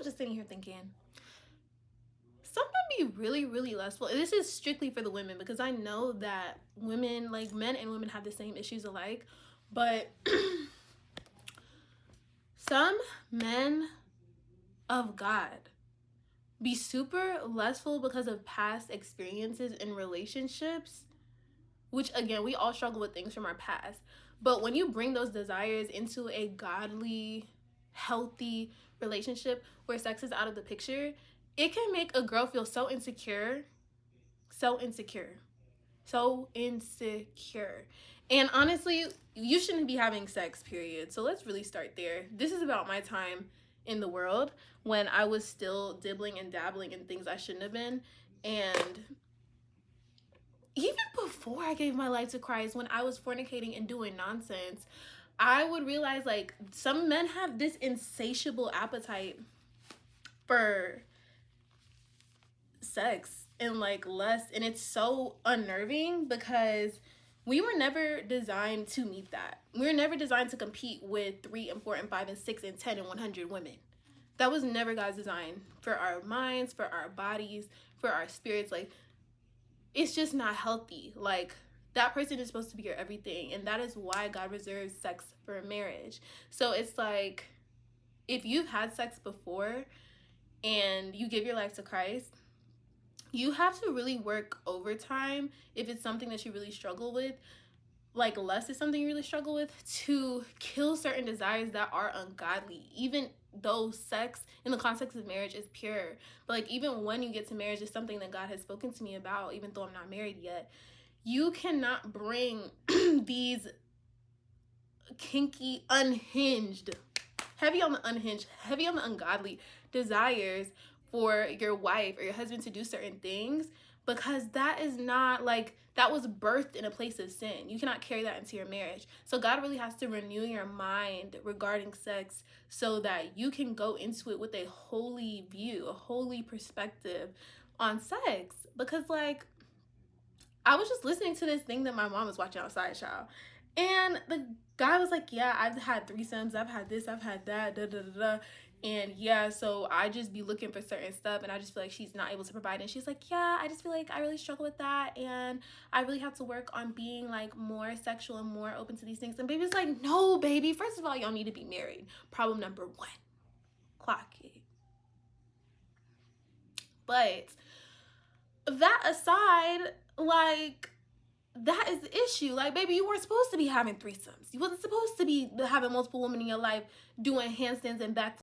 was just sitting here thinking, some men be really, really lustful. And this is strictly for the women because I know that women, like men and women, have the same issues alike. But some men of God be super lustful because of past experiences in relationships, which again, we all struggle with things from our past. But when you bring those desires into a godly, healthy relationship where sex is out of the picture, it can make a girl feel so insecure, so insecure, so insecure. And honestly, you shouldn't be having sex, period. So let's really start there. This is about my time in the world when I was still dibbling and dabbling in things I shouldn't have been. And even before I gave my life to Christ, when I was fornicating and doing nonsense, I would realize like some men have this insatiable appetite for sex and like lust, and it's so unnerving because we were never designed to meet that. We were never designed to compete with 3 and 4 and 5 and 6 and 10 and 100 women. That was never God's design for our minds, for our bodies, for our spirits. Like, it's just not healthy. Like, that person is supposed to be your everything, and that is why God reserves sex for marriage. So it's like, if you've had sex before and you give your life to Christ, you have to really work overtime if it's something that you really struggle with, like lust is something you really struggle with, to kill certain desires that are ungodly, even though sex in the context of marriage is pure. But like, even when you get to marriage, is something that God has spoken to me about, even though I'm not married yet. You cannot bring these kinky, unhinged, heavy on the unhinged, heavy on the ungodly desires for your wife or your husband to do certain things, because that is not like, that was birthed in a place of sin. You cannot carry that into your marriage. So God really has to renew your mind regarding sex so that you can go into it with a holy view, a holy perspective on sex. Because like, I was just listening to this thing that my mom was watching outside, child. And the guy was like, yeah, I've had threesomes, I've had this, I've had that, da da da da. And yeah, so I just be looking for certain stuff, and I just feel like she's not able to provide. And she's like, yeah, I just feel like I really struggle with that, and I really have to work on being like more sexual and more open to these things. And baby's like, no, baby, first of all, y'all need to be married. Problem number 1. Clock it. But that aside, like, that is the issue. Like, baby, you weren't supposed to be having threesomes. You wasn't supposed to be having multiple women in your life doing handstands and back